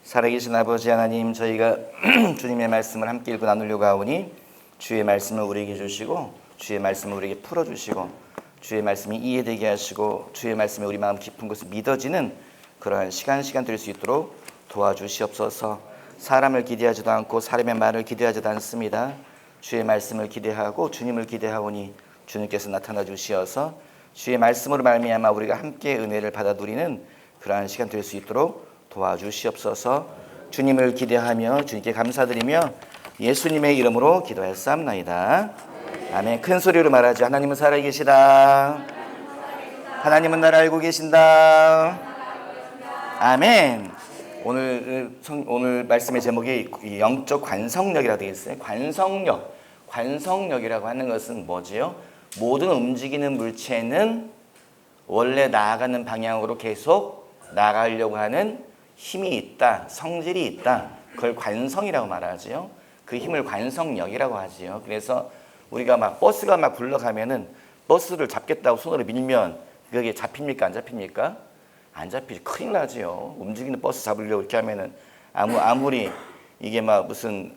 살아계신 아버지 하나님, 저희가 주님의 말씀을 함께 읽고 나누려고 하오니 주의 말씀을 우리에게 주시고 주의 말씀을 우리에게 풀어주시고 주의 말씀이 이해되게 하시고 주의 말씀이 우리 마음 깊은 곳에 믿어지는 그러한 시간 될 수 있도록 도와주시옵소서. 사람을 기대하지도 않고 사람의 말을 기대하지도 않습니다. 주의 말씀을 기대하고 주님을 기대하오니 주님께서 나타나 주시어서 주의 말씀으로 말미암아 우리가 함께 은혜를 받아 누리는 그러한 시간 될 수 있도록 도와주시옵소서. 주님을 기대하며 주님께 감사드리며 예수님의 이름으로 기도하였사옵나이다. 아멘. 큰 소리로 말하죠. 하나님은 살아계시다. 하나님은 나를 알고 계신다. 아멘. 오늘 말씀의 제목이 영적 관성력이라고 되어 있어요. 관성력이라고 하는 것은 뭐지요? 모든 움직이는 물체는 원래 나아가는 방향으로 계속 나아가려고 하는 힘이 있다, 성질이 있다. 그걸 관성이라고 말하지요. 그 힘을 관성력이라고 하지요. 그래서 우리가 버스가 굴러가면은 버스를 잡겠다고 손으로 밀면 그게 잡힙니까? 안 잡힙니까? 안 잡히지. 큰일 나지요. 움직이는 버스 잡으려고 이렇게 하면은 아무리 이게 무슨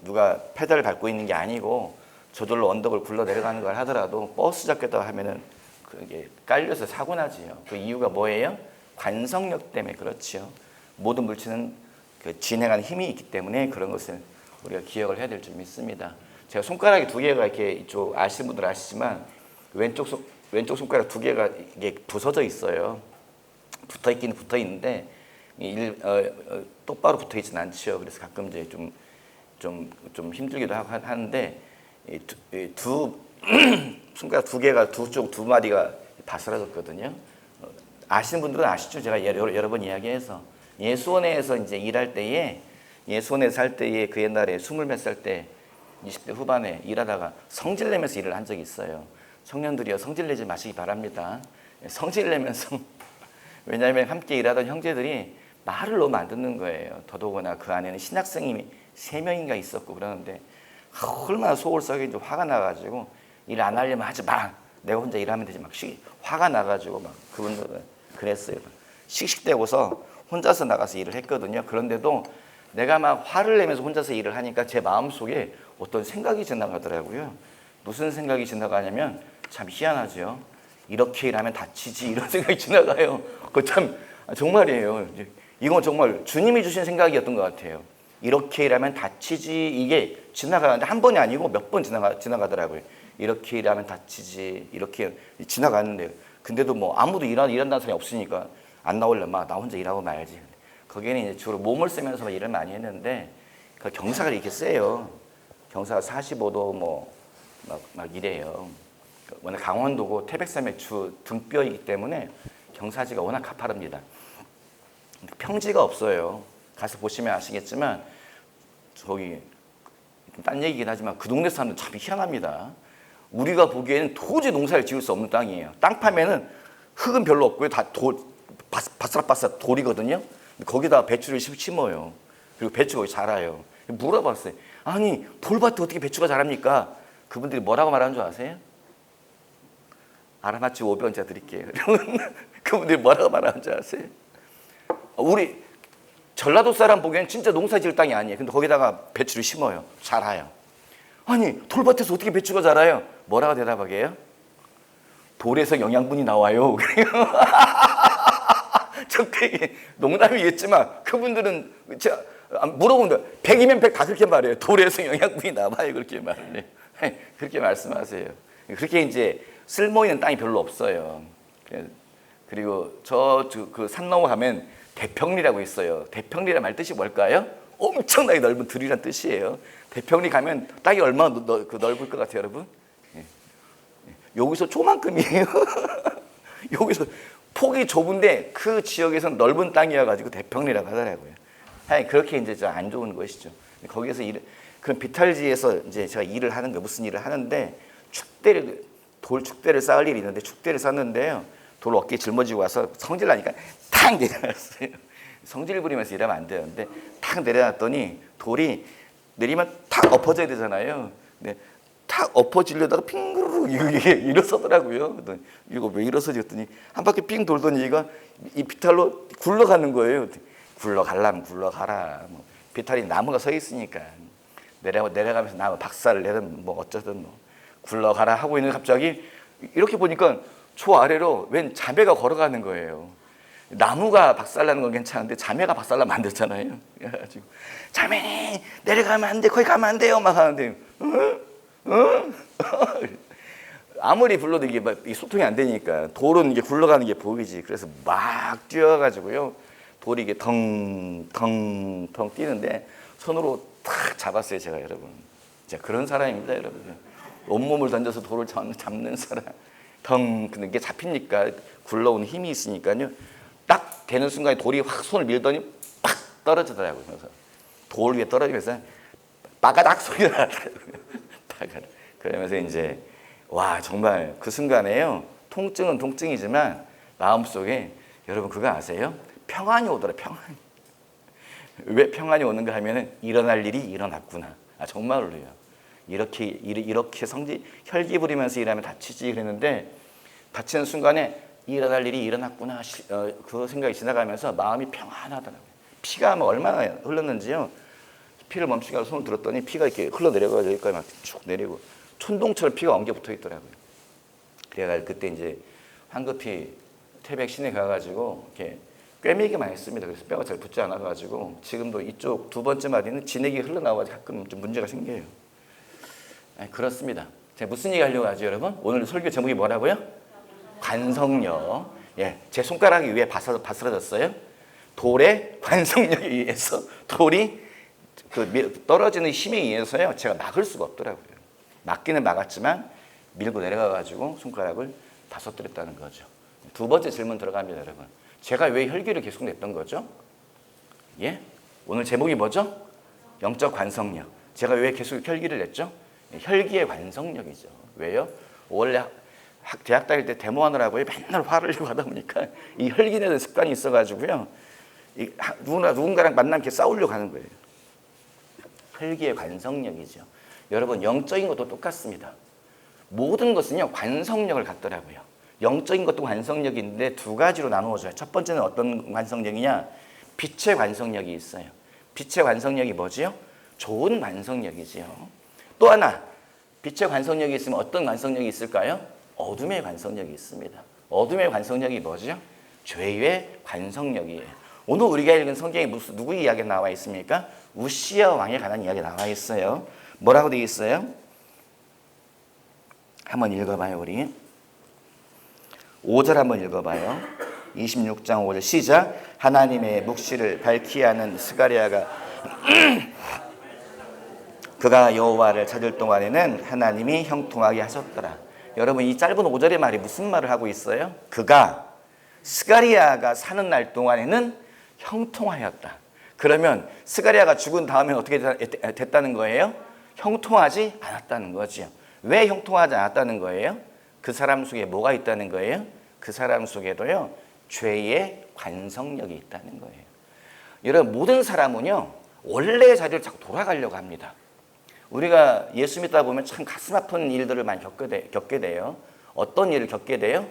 누가 페달을 밟고 있는 게 아니고 저절로 언덕을 굴러 내려가는 걸 하더라도 버스 잡겠다고 하면은 그게 깔려서 사고 나지요. 그 이유가 뭐예요? 관성력 때문에 그렇지요. 모든 물체는 진행하는 힘이 있기 때문에 그런 것을 우리가 기억을 해야 될 줄 믿습니다. 제가 손가락이 두 개가 이렇게 이쪽 아시는 분들 아시지만 왼쪽 손가락 두 개가 이게 부서져 있어요. 붙어 있기는 붙어 있는데 똑바로 붙어 있지는 않죠. 그래서 가끔 이제 좀 힘들기도 하는데 두 손가락 두 개가 두 마디가 바스라졌거든요. 아시는 분들은 아시죠? 제가 여러 번 이야기해서 예수원에서 이제 일할 때에 예수원에서 살 때에 그 옛날에 20몇 살 때 20대 후반에 일하다가 성질내면서 일을 한 적이 있어요. 청년들이요, 성질내지 마시기 바랍니다. 성질내면서 왜냐하면 함께 일하던 형제들이 말을 너무 안 듣는 거예요. 더더구나 그 안에는 신학생이 3명인가 있었고 그러는데 얼마나 속을 썩인지 화가 나가지고 일 안 하려면 하지 마. 내가 혼자 일하면 되지. 화가 나가지고 그분들은 그랬어요. 씩씩대고서 혼자서 나가서 일을 했거든요. 그런데도 내가 화를 내면서 혼자서 일을 하니까 제 마음속에 어떤 생각이 지나가더라고요. 무슨 생각이 지나가냐면 참 희한하죠. 이렇게 일하면 다치지 이런 생각이 지나가요. 그거 참 정말이에요. 이건 정말 주님이 주신 생각이었던 것 같아요. 이렇게 일하면 다치지 이게 지나가는데 한 번이 아니고 몇 번 지나가더라고요. 이렇게 일하면 다치지 이렇게 지나가는데요. 근데도 아무도 일한다는 사람이 없으니까 안 나오려면 나 혼자 일하고 말지. 거기는 이제 주로 몸을 쓰면서 일을 많이 했는데 그 경사가 이렇게 세요. 경사가 45도 이래요. 워낙 강원도고 태백산맥 주 등뼈이기 때문에 경사지가 워낙 가파릅니다. 평지가 없어요. 가서 보시면 아시겠지만 저기 딴 얘기긴 하지만 그 동네 사람들 참 희한합니다. 우리가 보기에는 도저히 농사를 지을 수 없는 땅이에요. 땅 파면은 흙은 별로 없고요. 다 바스락바스락 돌이거든요. 거기다 배추를 심어요. 그리고 배추가 거기 자라요. 물어봤어요. 아니 돌밭에 어떻게 배추가 자랍니까? 그분들이 뭐라고 말하는 줄 아세요? 알아맞히고 500원 제가 드릴게요. 그분들이 뭐라고 말하는 줄 아세요? 우리 전라도 사람 보기에는 진짜 농사 지을 땅이 아니에요. 근데 거기다가 배추를 심어요. 자라요. 아니 돌밭에서 어떻게 배추가 자라요? 뭐라고 대답하게요? 돌에서 영양분이 나와요. 저 농담이겠지만 그분들은 물어보면 100이면 100 다 그렇게 말해요. 돌에서 영양분이 나와요. 그렇게 말을 해요. 그렇게 말씀하세요. 그렇게 이제 쓸모있는 땅이 별로 없어요. 그리고 그 산 넘어가면 대평리라고 있어요. 대평리란 말 뜻이 뭘까요? 엄청나게 넓은 들이란 뜻이에요. 대평리 가면 땅이 얼마나 넓을 것 같아요, 여러분? 여기서 조만큼이에요. 여기서 폭이 좁은데 그 지역에서는 넓은 땅이어가지고 대평리라고 하더라고요. 그렇게 이제 안 좋은 것이죠. 거기에서 그런 비탈지에서 이제 제가 일을 하는 거 무슨 일을 하는데 돌 축대를 쌓을 일이 있는데 축대를 쌓는데요. 돌 어깨에 짊어지고 와서 성질 나니까 탁 내려놨어요. 성질 부리면서 일하면 안 되는데 탁 내려놨더니 돌이 내리면 탁 엎어져야 되잖아요. 근데 탁 엎어지려다가 핑그르르 이게 일어서더라고요. 이거 왜 일어서지? 했더니 한 바퀴 삥 돌더니 얘가 이 비탈로 굴러가는 거예요. 굴러가려면 굴러가라. 뭐 비탈이 나무가 서 있으니까 내려가면서 나무 박살을 내든 뭐 어쩌든 뭐 굴러가라 하고 있는 갑자기 이렇게 보니까 저 아래로 웬 자매가 걸어가는 거예요. 나무가 박살나는 건 괜찮은데 자매가 박살나면 안 됐잖아요. 그래가지고 자매 내려가면 안 돼, 거기 가면 안 돼요 막 하는데 아무리 불러도 이게 막 소통이 안 되니까 돌은 이게 굴러가는 게 보이지. 그래서 막 뛰어가지고요 돌이 이게 덩덩덩 뛰는데 손으로 탁 잡았어요 제가. 여러분 진짜 그런 사람입니다 여러분. 온몸을 던져서 돌을 잡는 사람. 근데 이게 잡힙니까? 굴러오는 힘이 있으니까요. 딱 되는 순간에 돌이 확 손을 밀더니 팍 떨어지더라고요. 그래서 돌 위에 떨어지면서 빠가닥 소리가 나더라고요. 빠가닥. 그러면서 이제 와 정말 그 순간에요. 통증은 통증이지만 마음속에 여러분 그거 아세요? 평안이 오더라. 평안이. 왜 평안이 오는가 하면은 일어날 일이 일어났구나. 정말로요. 이렇게 혈기 부리면서 일하면 다치지 그랬는데 다치는 순간에 일어날 일이 일어났구나 그 생각이 지나가면서 마음이 평안하더라고요. 피가 뭐 얼마나 흘렀는지요. 피를 멈추게 하고 손을 들었더니 피가 이렇게 흘러내려가지고 여기까지 막 쭉 내리고 촌동처럼 피가 엉겨 붙어 있더라고요. 그래가 그때 이제 황급히 태백 시내 가가지고 이렇게 꿰매기만 했습니다. 그래서 뼈가 잘 붙지 않아가지고 지금도 이쪽 두 번째 마디는 진액이 흘러나와서 가끔 좀 문제가 생겨요. 그렇습니다. 제가 무슨 얘기 하려고 하죠, 여러분? 오늘 설교 제목이 뭐라고요? 관성력. 예, 제 손가락이 위에 바스러졌어요. 돌의 관성력에 의해서 돌이 떨어지는 힘에 의해서요. 제가 막을 수가 없더라고요. 막기는 막았지만 밀고 내려가가지고 손가락을 다섯드렸다는 거죠. 두 번째 질문 들어갑니다, 여러분. 제가 왜 혈기를 계속 냈던 거죠? 예? 오늘 제목이 뭐죠? 영적 관성력. 제가 왜 계속 혈기를 냈죠? 혈기의 관성력이죠. 왜요? 원래 대학 다닐 때 데모하느라고 맨날 화를 내고 하다 보니까 이 혈기 내는 습관이 있어가지고요. 누군가랑 만나면 이렇게 싸우려고 하는 거예요. 혈기의 관성력이죠. 여러분 영적인 것도 똑같습니다. 모든 것은요 관성력을 갖더라고요. 영적인 것도 관성력이 있는데 두 가지로 나누어져요. 첫 번째는 어떤 관성력이냐? 빛의 관성력이 있어요. 빛의 관성력이 뭐지요? 좋은 관성력이지요. 또 하나 빛의 관성력이 있으면 어떤 관성력이 있을까요? 어둠의 관성력이 있습니다. 어둠의 관성력이 뭐죠? 죄의 관성력이에요. 오늘 우리가 읽은 성경에 누구 이야기가 나와 있습니까? 우시야 왕에 관한 이야기 나와 있어요. 뭐라고 되어 있어요? 한번 읽어봐요 우리. 5절 한번 읽어봐요. 26장 5절 시작. 하나님의 묵시를 밝히 하는 스가랴가 그가 여호와를 찾을 동안에는 하나님이 형통하게 하셨더라. 여러분 이 짧은 5절의 말이 무슨 말을 하고 있어요? 그가 스가랴가 사는 날 동안에는 형통하였다. 그러면 스가랴가 죽은 다음에 어떻게 됐다는 거예요? 형통하지 않았다는 거죠. 왜 형통하지 않았다는 거예요? 그 사람 속에 뭐가 있다는 거예요? 그 사람 속에도요 죄의 관성력이 있다는 거예요. 여러분 모든 사람은요 원래의 자리를 자꾸 돌아가려고 합니다. 우리가 예수 믿다 보면 참 가슴 아픈 일들을 많이 겪게 돼요. 어떤 일을 겪게 돼요?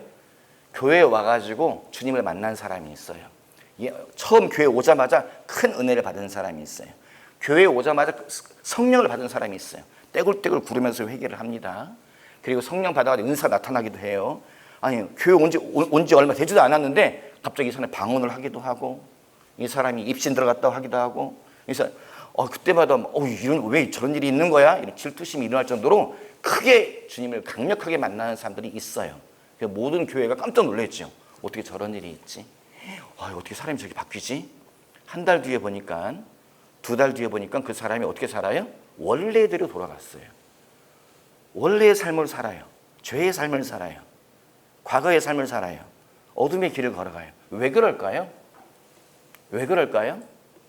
교회에 와가지고 주님을 만난 사람이 있어요. 처음 교회 오자마자 큰 은혜를 받은 사람이 있어요. 교회에 오자마자 성령을 받은 사람이 있어요. 떼굴떼굴 구르면서 회개를 합니다. 그리고 성령 받아가지고 은사 나타나기도 해요. 아니 교회 온 지 얼마 되지도 않았는데 갑자기 이 사람이 방언을 하기도 하고 이 사람이 입신 들어갔다고 하기도 하고 그래서 그때마다 왜 저런 일이 있는 거야? 이런 질투심이 일어날 정도로 크게 주님을 강력하게 만나는 사람들이 있어요. 모든 교회가 깜짝 놀랐죠. 어떻게 저런 일이 있지? 어떻게 사람이 저렇게 바뀌지? 한 달 뒤에 보니까 두 달 뒤에 보니까 그 사람이 어떻게 살아요? 원래대로 돌아갔어요. 원래의 삶을 살아요. 죄의 삶을 살아요. 과거의 삶을 살아요. 어둠의 길을 걸어가요. 왜 그럴까요? 왜 그럴까요?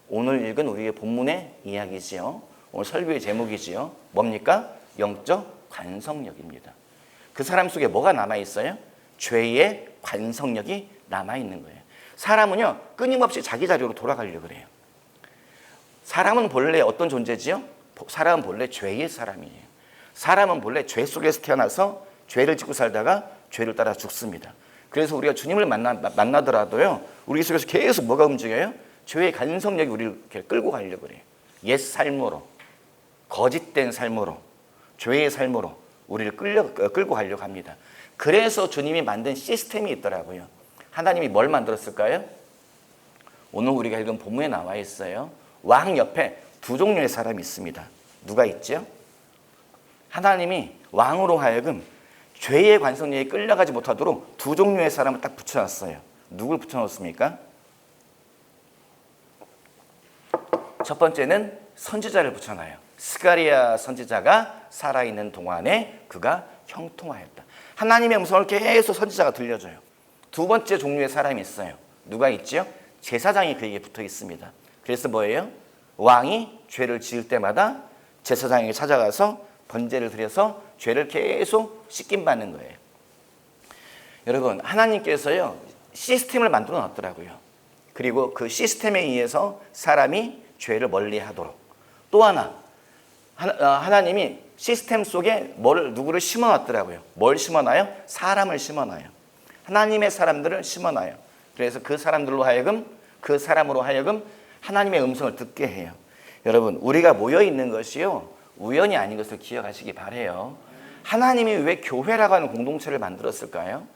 오늘 읽은 우리의 본문의 이야기지요. 오늘 설교의 제목이지요. 뭡니까? 영적 관성력입니다. 그 사람 속에 뭐가 남아있어요? 죄의 관성력이 남아있는 거예요. 사람은요 끊임없이 자기 자리로 돌아가려고 그래요. 사람은 본래 어떤 존재지요? 사람은 본래 죄의 사람이에요. 사람은 본래 죄 속에서 태어나서 죄를 짓고 살다가 죄를 따라 죽습니다. 그래서 우리가 주님을 만나더라도요 우리 속에서 계속 뭐가 움직여요? 죄의 간섭력이 우리를 이렇게 끌고 가려고 그래요. 옛 삶으로, 거짓된 삶으로, 죄의 삶으로 우리를 끌고 가려고 합니다. 그래서 주님이 만든 시스템이 있더라고요. 하나님이 뭘 만들었을까요? 오늘 우리가 읽은 본문에 나와 있어요. 왕 옆에 두 종류의 사람이 있습니다. 누가 있죠? 하나님이 왕으로 하여금 죄의 관성력에 끌려가지 못하도록 두 종류의 사람을 딱 붙여놨어요. 누굴 붙여놓습니까? 첫 번째는 선지자를 붙여놔요. 스가랴 선지자가 살아있는 동안에 그가 형통하였다. 하나님의 음성을 계속 선지자가 들려줘요. 두 번째 종류의 사람이 있어요. 누가 있죠? 제사장이 그에게 붙어 있습니다. 그래서 뭐예요? 왕이 죄를 지을 때마다 제사장에게 찾아가서 번제를 드려서 죄를 계속 씻김받는 거예요. 여러분, 하나님께서요 시스템을 만들어 놨더라고요. 그리고 그 시스템에 의해서 사람이 죄를 멀리하도록. 또 하나, 하나님이 시스템 속에 누구를 심어놨더라고요. 뭘 심어놔요? 사람을 심어놔요. 하나님의 사람들을 심어놔요. 그래서 그 사람으로 하여금 하나님의 음성을 듣게 해요. 여러분, 우리가 모여 있는 것이요 우연이 아닌 것을 기억하시기 바라요. 하나님이 왜 교회라고 하는 공동체를 만들었을까요?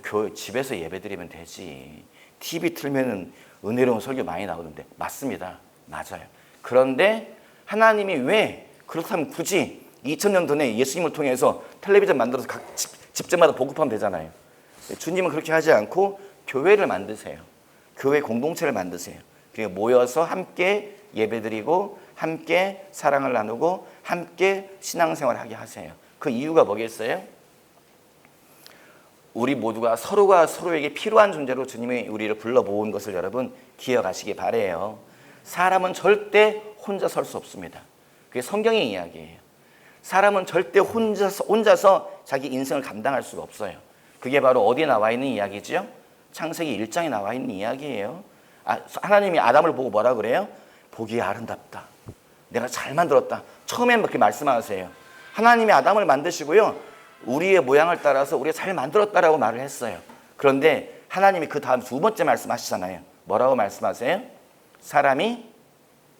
교회 집에서 예배드리면 되지. TV 틀면은 은혜로운 설교 많이 나오는데. 맞습니다. 맞아요. 그런데 하나님이 왜 그렇다면 굳이 2000년 전에 예수님을 통해서 텔레비전 만들어서 각 집집마다 보급하면 되잖아요. 주님은 그렇게 하지 않고 교회를 만드세요. 교회 공동체를 만드세요. 그리고 모여서 함께 예배드리고 함께 사랑을 나누고 함께 신앙생활을 하게 하세요. 그 이유가 뭐겠어요? 우리 모두가 서로가 서로에게 필요한 존재로 주님이 우리를 불러 모은 것을 여러분 기억하시기 바라요. 사람은 절대 혼자 설 수 없습니다. 그게 성경의 이야기예요. 사람은 절대 혼자서 자기 인생을 감당할 수가 없어요. 그게 바로 어디에 나와 있는 이야기죠? 창세기 1장에 나와 있는 이야기예요. 하나님이 아담을 보고 뭐라 그래요? 보기에 아름답다. 내가 잘 만들었다. 처음엔 그렇게 말씀하세요. 하나님이 아담을 만드시고요. 우리의 모양을 따라서 우리가 잘 만들었다라고 말을 했어요. 그런데 하나님이 그 다음 두 번째 말씀하시잖아요. 뭐라고 말씀하세요? 사람이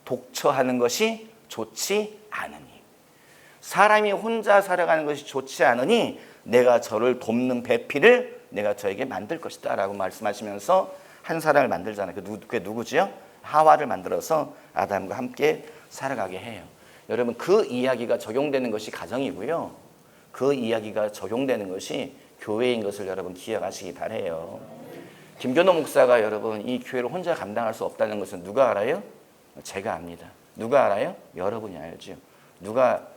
독처하는 것이 좋지 않으니. 사람이 혼자 살아가는 것이 좋지 않으니 내가 저를 돕는 배필을 내가 저에게 만들 것이다 라고 말씀하시면서 한 사람을 만들잖아요. 그게 누구지요? 하와를 만들어서 아담과 함께 살아가게 해요. 여러분, 그 이야기가 적용되는 것이 가정이고요. 그 이야기가 적용되는 것이 교회인 것을 여러분 기억하시기 바라요. 김교노 목사가 여러분 이 교회를 혼자 감당할 수 없다는 것은 누가 알아요? 제가 압니다. 누가 알아요? 여러분이 알죠. 누가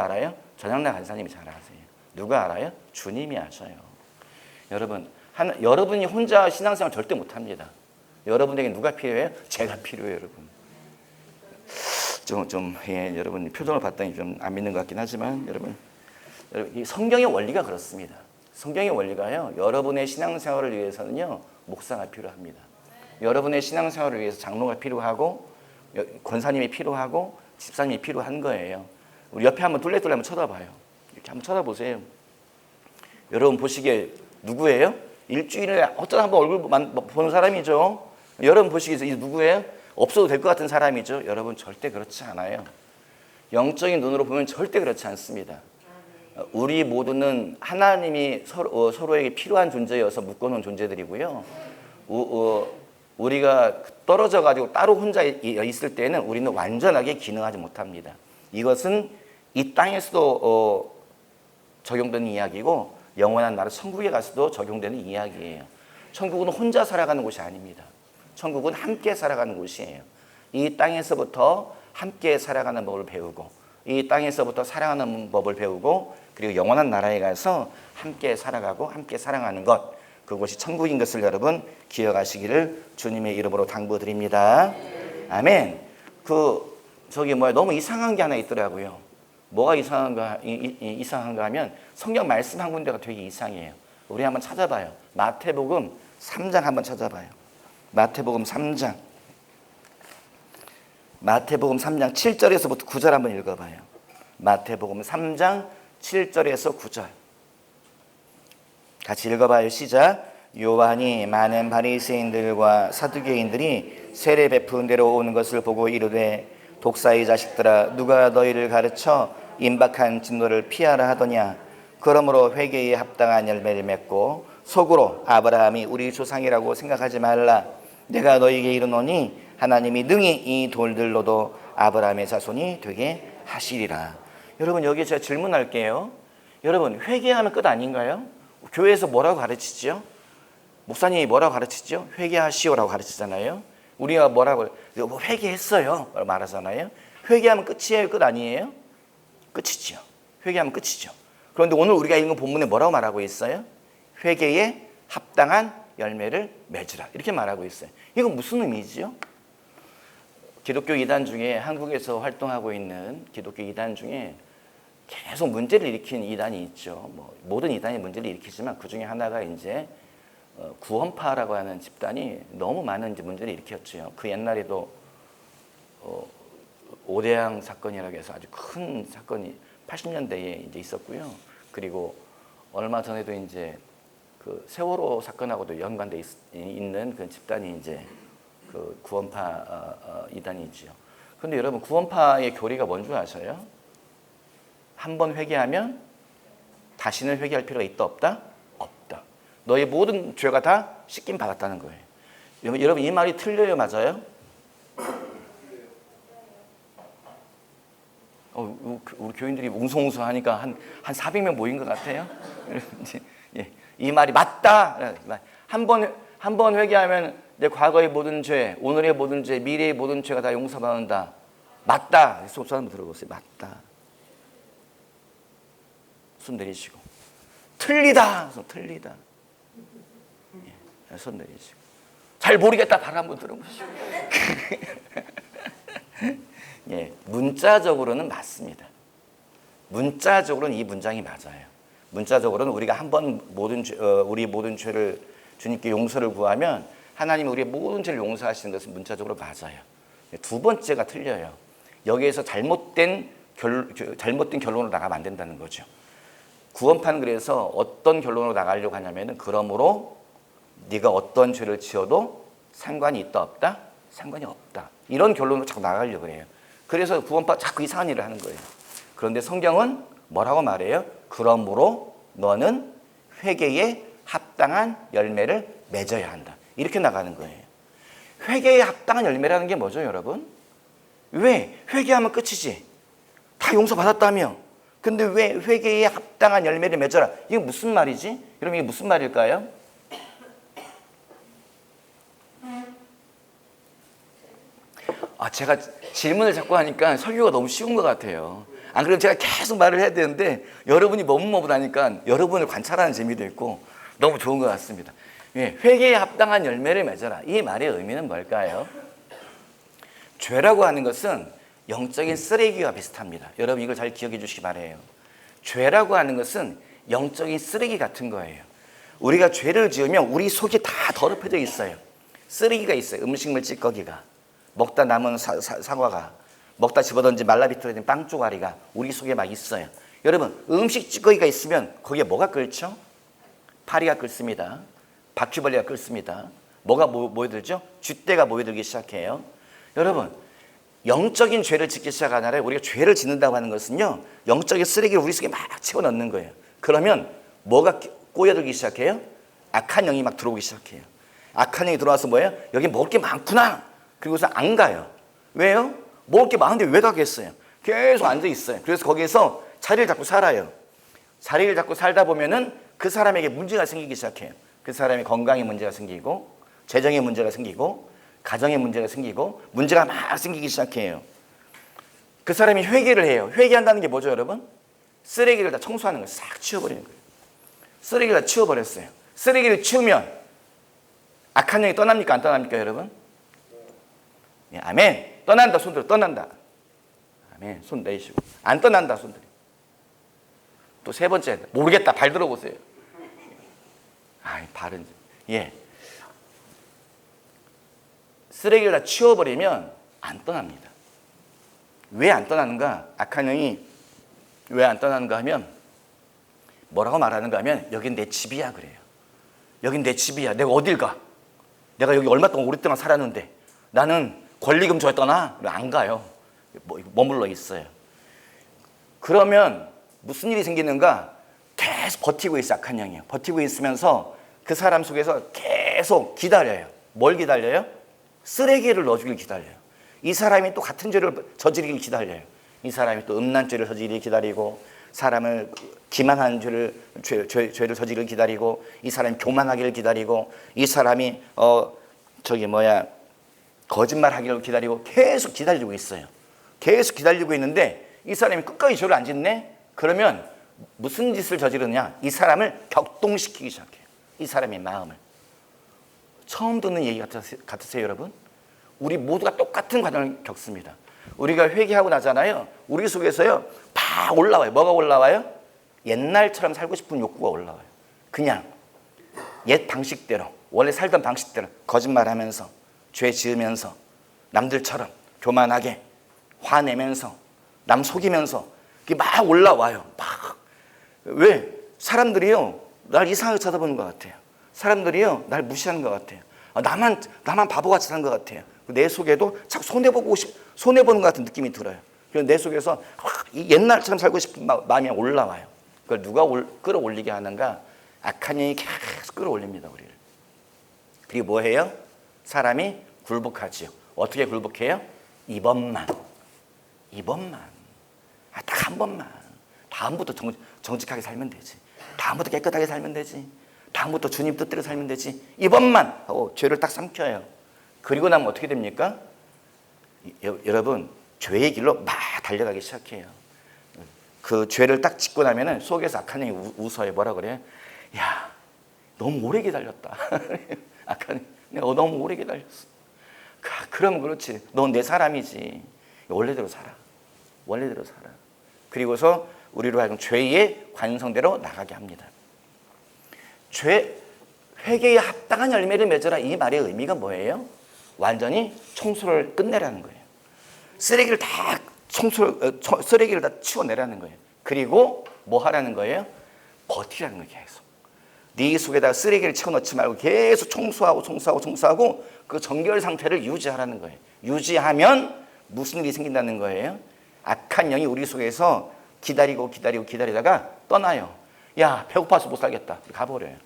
알아요? 전향락 간사님이 잘 아세요. 누가 알아요? 주님이 아셔요. 여러분이 혼자 신앙생활 절대 못합니다. 여러분에게 누가 필요해요? 제가 필요해요, 여러분. 여러분 표정을 봤더니 좀 안 믿는 것 같긴 하지만 여러분 이 성경의 원리가 그렇습니다. 성경의 원리가요. 여러분의 신앙생활을 위해서는요 목사가 필요합니다. 여러분의 신앙생활을 위해서 장로가 필요하고 권사님이 필요하고 집사님이 필요한 거예요. 우리 옆에 한번 뚫레뚫레 한번 쳐다봐요. 이렇게 한번 쳐다보세요. 여러분 보시기에 누구예요? 일주일에 어쩌다 한번 얼굴 보는 사람이죠. 여러분 보시기에 이 누구예요? 없어도 될 것 같은 사람이죠. 여러분 절대 그렇지 않아요. 영적인 눈으로 보면 절대 그렇지 않습니다. 우리 모두는 하나님이 서로에게 필요한 존재여서 묶어놓은 존재들이고요. 우리가 떨어져 가지고 따로 혼자 있을 때는 우리는 완전하게 기능하지 못합니다. 이것은 이 땅에서도 적용되는 이야기고 영원한 나라 천국에 가서도 적용되는 이야기예요. 천국은 혼자 살아가는 곳이 아닙니다. 천국은 함께 살아가는 곳이에요. 이 땅에서부터 함께 살아가는 법을 배우고 이 땅에서부터 사랑하는 법을 배우고 그리고 영원한 나라에 가서 함께 살아가고 함께 사랑하는 것, 그것이 천국인 것을 여러분 기억하시기를 주님의 이름으로 당부드립니다. 아멘. 너무 이상한 게 하나 있더라고요. 뭐가 이상한가 하면 성경 말씀 한 군데가 되게 이상해요. 우리 한번 찾아봐요. 마태복음 3장 한번 찾아봐요. 마태복음 3장 7절에서부터 9절 한번 읽어봐요. 마태복음 3장 7절에서 9절 같이 읽어봐요. 시작. 요한이 많은 바리새인들과 사두개인들이 세례 베푼 데로 오는 것을 보고 이르되 독사의 자식들아 누가 너희를 가르쳐 임박한 진노를 피하라 하더냐. 그러므로 회개에 합당한 열매를 맺고 속으로 아브라함이 우리 조상이라고 생각하지 말라. 내가 너희에게 이르노니 하나님이 능히 이 돌들로도 아브라함의 자손이 되게 하시리라. 여러분 여기 제가 질문할게요. 여러분 회개하면 끝 아닌가요? 교회에서 뭐라고 가르치죠? 목사님이 뭐라고 가르치죠? 회개하시오라고 가르치잖아요. 우리가 뭐라고 회개했어요 말하잖아요. 회개하면 끝이에요? 끝 아니에요? 끝이죠. 회개하면 끝이죠. 그런데 오늘 우리가 읽은 본문에 뭐라고 말하고 있어요? 회개에 합당한 열매를 맺으라 이렇게 말하고 있어요. 이건 무슨 의미지요? 기독교 이단 중에 한국에서 활동하고 있는 기독교 이단 중에 계속 문제를 일으킨 이단이 있죠. 모든 이단이 문제를 일으키지만 그 중에 하나가 이제 구원파라고 하는 집단이 너무 많은 이제 문제를 일으켰죠. 그 옛날에도 오대양 사건이라고 해서 아주 큰 사건이 80년대에 이제 있었고요. 그리고 얼마 전에도 이제 그 세월호 사건하고도 연관돼 있는 그 집단이 이제 그 구원파 이단이지요. 그런데 여러분 구원파의 교리가 뭔 줄 아세요? 한 번 회개하면 다시는 회개할 필요가 있다 없다? 없다. 너의 모든 죄가 다 씻김 받았다는 거예요. 여러분 이 말이 틀려요, 맞아요? 우리 교인들이 웅성웅성하니까 한 400명 모인 것 같아요. 예, 이 말이 맞다. 한 번 회개하면 내 과거의 모든 죄, 오늘의 모든 죄, 미래의 모든 죄가 다 용서받는다. 맞다. 속사 한번 들어보세요. 맞다. 손 내리시고. 틀리다. 틀리다. 예, 손 내리시고. 잘 모르겠다. 발 한번 들어보시고. 예, 문자적으로는 맞습니다. 문자적으로는 이 문장이 맞아요. 문자적으로는 우리가 한번 우리 모든 죄를 주님께 용서를 구하면 하나님이 우리의 모든 죄를 용서하시는 것은 문자적으로 맞아요. 두 번째가 틀려요. 여기에서 잘못된 결론으로 나가면 안 된다는 거죠. 구원파는 그래서 어떤 결론으로 나가려고 하냐면은 그러므로 네가 어떤 죄를 지어도 상관이 있다 없다? 상관이 없다. 이런 결론으로 자꾸 나가려고 해요. 그래서 구원파 자꾸 이상한 일을 하는 거예요. 그런데 성경은 뭐라고 말해요? 그러므로 너는 회개에 합당한 열매를 맺어야 한다. 이렇게 나가는 거예요. 회개에 합당한 열매라는 게 뭐죠, 여러분? 왜? 회개하면 끝이지. 다 용서받았다며. 근데 왜 회개에 합당한 열매를 맺어라? 이게 무슨 말이지? 여러분 이게 무슨 말일까요? 제가 질문을 자꾸 하니까 설교가 너무 쉬운 것 같아요. 안 그러면 제가 계속 말을 해야 되는데 여러분이 머뭇머뭇하니까 여러분을 관찰하는 재미도 있고 너무 좋은 것 같습니다. 예, 회개에 합당한 열매를 맺어라. 이 말의 의미는 뭘까요? 죄라고 하는 것은 영적인 쓰레기와 비슷합니다. 여러분 이걸 잘 기억해 주시기 바라요. 죄라고 하는 것은 영적인 쓰레기 같은 거예요. 우리가 죄를 지으면 우리 속이 다 더럽혀져 있어요. 쓰레기가 있어요. 음식물 찌꺼기가. 먹다 남은 사과가, 먹다 집어던진 말라비틀어진 빵 쪼가리가 우리 속에 막 있어요. 여러분 음식 찌꺼기가 있으면 거기에 뭐가 끓죠? 파리가 끓습니다. 바퀴벌레가 끓습니다. 뭐가 모여들죠? 쥐떼가 모여들기 시작해요. 여러분 영적인 죄를 짓기 시작하나요? 우리가 죄를 짓는다고 하는 것은요, 영적인 쓰레기를 우리 속에 막 채워넣는 거예요. 그러면 뭐가 꼬여들기 시작해요? 악한 영이 막 들어오기 시작해요. 악한 영이 들어와서 뭐예요? 여기 먹을 게 많구나. 그리고서 안 가요. 왜요? 먹을 게 많은데 왜 가겠어요? 계속 앉아 있어요. 그래서 거기에서 자리를 잡고 살아요. 자리를 잡고 살다 보면은 그 사람에게 문제가 생기기 시작해요. 그 사람의 건강에 문제가 생기고, 재정에 문제가 생기고, 가정에 문제가 생기고, 문제가 막 생기기 시작해요. 그 사람이 회개를 해요. 회개한다는 게 뭐죠, 여러분? 쓰레기를 다 청소하는 거예요. 싹 치워버리는 거예요. 쓰레기를 다 치워버렸어요. 쓰레기를 치우면 악한 영이 떠납니까? 안 떠납니까, 여러분? 예, 아멘. 떠난다, 손 들어. 떠난다. 아멘. 손 내시고. 안 떠난다, 손 들어. 또 세 번째, 모르겠다. 발 들어보세요. 발은. 예. 쓰레기를 다 치워버리면 안 떠납니다. 왜 안 떠나는가? 악한 영이 왜 안 떠나는가 하면 뭐라고 말하는가 하면 여긴 내 집이야 그래요. 여긴 내 집이야. 내가 어딜 가? 내가 여기 얼마 동안 오랫동안 살았는데 나는 권리금 줘야 떠나? 안 가요. 머물러 있어요. 그러면 무슨 일이 생기는가? 계속 버티고 있어, 악한 영이요. 버티고 있으면서 그 사람 속에서 계속 기다려요. 뭘 기다려요? 쓰레기를 넣어주길 기다려요. 이 사람이 또 같은 죄를 저지르길 기다려요. 이 사람이 또 음란 죄를 저지르길 기다리고, 사람을 기만하는 죄를 저지르길 기다리고, 이 사람이 교만하기를 기다리고, 이 사람이 거짓말하기를 기다리고, 계속 기다리고 있어요. 계속 기다리고 있는데 이 사람이 끝까지 죄를 안 짓네? 그러면 무슨 짓을 저지르느냐? 이 사람을 격동시키기 시작해요. 이 사람의 마음을. 처음 듣는 얘기 같으세요, 여러분? 우리 모두가 똑같은 과정을 겪습니다. 우리가 회개하고 나잖아요. 우리 속에서요, 막 올라와요. 뭐가 올라와요? 옛날처럼 살고 싶은 욕구가 올라와요. 그냥 옛 방식대로, 원래 살던 방식대로 거짓말하면서, 죄 지으면서, 남들처럼 교만하게 화내면서, 남 속이면서 그게 막 올라와요. 막. 왜? 사람들이요, 날 이상하게 쳐다보는 것 같아요. 사람들이요, 날 무시하는 것 같아요. 나만 바보같이 사는 것 같아요. 내 속에도 자꾸 손해보는 것 같은 느낌이 들어요. 그래서 내 속에서 옛날처럼 살고 싶은 마음이 올라와요. 그걸 누가 끌어올리게 하는가? 악한 영이 계속 끌어올립니다, 우리를. 그리고 뭐 해요? 사람이 굴복하지요. 어떻게 굴복해요? 이번만. 딱 한 번만. 다음부터 정직하게 살면 되지. 다음부터 깨끗하게 살면 되지. 다음부터 주님 뜻대로 살면 되지. 이번만 하고 죄를 딱 삼켜요. 그리고 나면 어떻게 됩니까? 여러분, 죄의 길로 막 달려가기 시작해요. 그 죄를 딱 짓고 나면은 속에서 악한 영이 웃어요. 뭐라 그래요? 야, 너무 오래 기다렸다. 악한 내가 너무 오래 기다렸어. 그럼 그렇지. 넌 내 사람이지. 원래대로 살아. 원래대로 살아. 그리고서 우리로 하여금 죄의 관성대로 나가게 합니다. 회개에 합당한 열매를 맺어라. 이 말의 의미가 뭐예요? 완전히 청소를 끝내라는 거예요. 쓰레기를 다 치워내라는 거예요. 그리고 뭐 하라는 거예요? 버티라는 거예요. 계속. 네 속에다가 쓰레기를 치워넣지 말고 계속 청소하고 그 정결 상태를 유지하라는 거예요. 유지하면 무슨 일이 생긴다는 거예요? 악한 영이 우리 속에서 기다리다가 떠나요. 야, 배고파서 못 살겠다. 가버려요.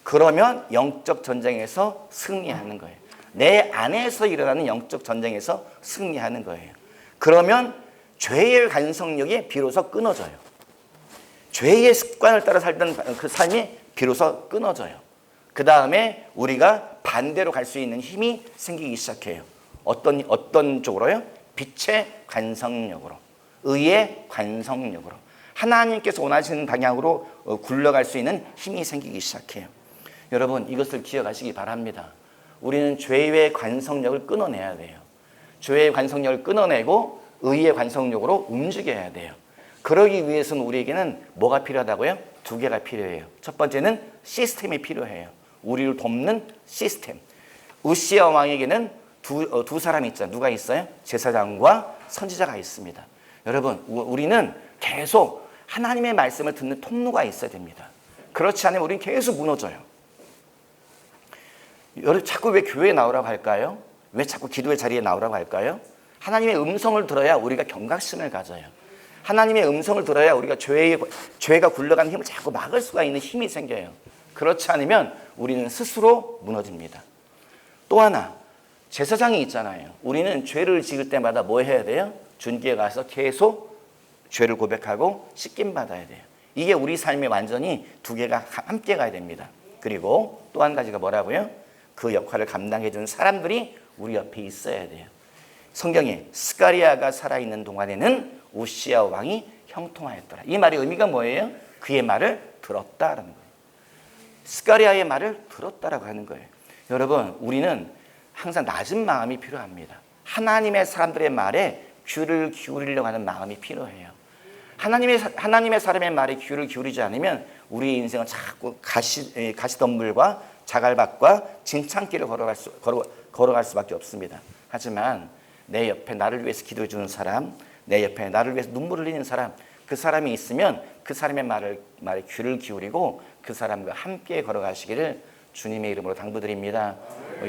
그러면 영적 전쟁에서 승리하는 거예요. 내 안에서 일어나는 영적 전쟁에서 승리하는 거예요. 그러면 죄의 간성력이 비로소 끊어져요. 죄의 습관을 따라 살던 그 삶이 비로소 끊어져요. 그 다음에 우리가 반대로 갈 수 있는 힘이 생기기 시작해요. 어떤 쪽으로요? 빛의 관성력으로, 의의 관성력으로, 하나님께서 원하시는 방향으로 굴러갈 수 있는 힘이 생기기 시작해요. 여러분, 이것을 기억하시기 바랍니다. 우리는 죄의 관성력을 끊어내야 돼요. 죄의 관성력을 끊어내고 의의 관성력으로 움직여야 돼요. 그러기 위해서는 우리에게는 뭐가 필요하다고요? 두 개가 필요해요. 첫 번째는 시스템이 필요해요. 우리를 돕는 시스템. 우시야 왕에게는 두 사람이 있잖아요. 누가 있어요? 제사장과 선지자가 있습니다. 여러분, 우리는 계속 하나님의 말씀을 듣는 통로가 있어야 됩니다. 그렇지 않으면 우리는 계속 무너져요. 여러분, 자꾸 왜 교회에 나오라고 할까요? 왜 자꾸 기도의 자리에 나오라고 할까요? 하나님의 음성을 들어야 우리가 경각심을 가져요. 하나님의 음성을 들어야 우리가 죄가 굴러가는 힘을 자꾸 막을 수가 있는 힘이 생겨요. 그렇지 않으면 우리는 스스로 무너집니다. 또 하나, 제사장이 있잖아요. 우리는 죄를 지을 때마다 뭐 해야 돼요? 주님께 가서 계속 죄를 고백하고 씻김 받아야 돼요. 이게 우리 삶에 완전히 두 개가 함께 가야 됩니다. 그리고 또 한 가지가 뭐라고요? 그 역할을 감당해 준 사람들이 우리 옆에 있어야 돼요. 성경에 스가랴가 살아있는 동안에는 우시야 왕이 형통하였더라. 이 말의 의미가 뭐예요? 그의 말을 들었다라는 거예요. 스가랴의 말을 들었다라고 하는 거예요. 여러분, 우리는 항상 낮은 마음이 필요합니다. 하나님의 사람들의 말에 귀를 기울이려고 하는 마음이 필요해요. 하나님의 사람의 말에 귀를 기울이지 않으면 우리의 인생은 자꾸 가시덤불과 자갈밭과 진창길을 걸어갈 수밖에 없습니다. 하지만 내 옆에 나를 위해서 기도해 주는 사람, 내 옆에 나를 위해서 눈물을 흘리는 사람, 그 사람이 있으면 그 사람의 말에 귀를 기울이고 그 사람과 함께 걸어가시기를 주님의 이름으로 당부드립니다.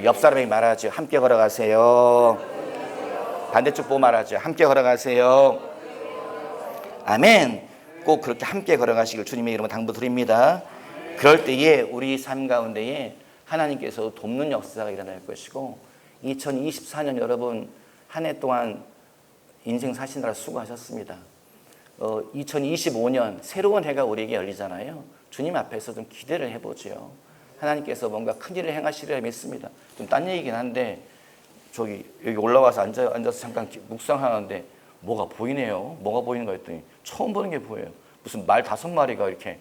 옆 사람에게 말하죠. 함께 걸어가세요. 반대쪽 보고 말하죠. 함께 걸어가세요. 아멘. 꼭 그렇게 함께 걸어가시길 주님의 이름으로 당부드립니다. 그럴 때에 우리 삶 가운데에 하나님께서 돕는 역사가 일어날 것이고 2024년 여러분 한 해 동안 인생 사시느라 수고하셨습니다. 2025년 새로운 해가 우리에게 열리잖아요. 주님 앞에서 좀 기대를 해보죠. 하나님께서 뭔가 큰 일을 행하시리라 믿습니다. 좀 딴 얘기긴 한데 여기 올라와서 앉아서 잠깐 묵상하는데 뭐가 보이네요. 뭐가 보이는 거 했더니 처음 보는 게 보여요. 무슨 말 5마리가 이렇게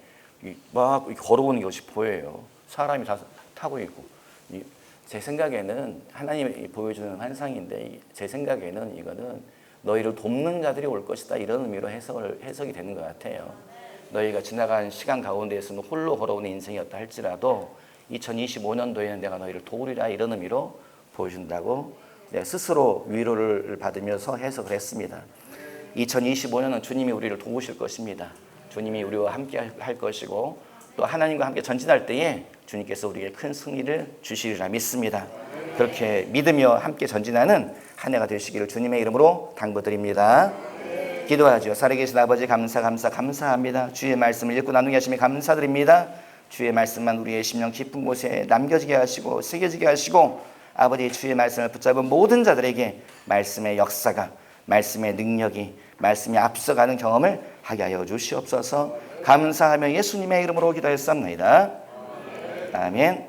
막 걸어오는 것이 보여요. 사람이 다 타고 있고. 제 생각에는 하나님이 보여주는 환상인데 제 생각에는 이거는 너희를 돕는 자들이 올 것이다 이런 의미로 해석이 되는 것 같아요. 너희가 지나간 시간 가운데에서는 홀로 걸어오는 인생이었다 할지라도 2025년도에는 내가 너희를 도우리라 이런 의미로 보여준다고 스스로 위로를 받으면서 해석을 했습니다. 2025년은 주님이 우리를 도우실 것입니다. 주님이 우리와 함께 할 것이고 또 하나님과 함께 전진할 때에 주님께서 우리에게 큰 승리를 주시리라 믿습니다. 그렇게 믿으며 함께 전진하는 한 해가 되시기를 주님의 이름으로 당부드립니다. 기도하죠. 살아계신 아버지 감사합니다. 주의 말씀을 읽고 나누게 하심에 감사드립니다. 주의 말씀만 우리의 심령 깊은 곳에 남겨지게 하시고 새겨지게 하시고 아버지 주의 말씀을 붙잡은 모든 자들에게 말씀의 역사가 말씀의 능력이 말씀이 앞서가는 경험을 하게 하여 주시옵소서. 감사하며 예수님의 이름으로 기도했습니다. 아멘.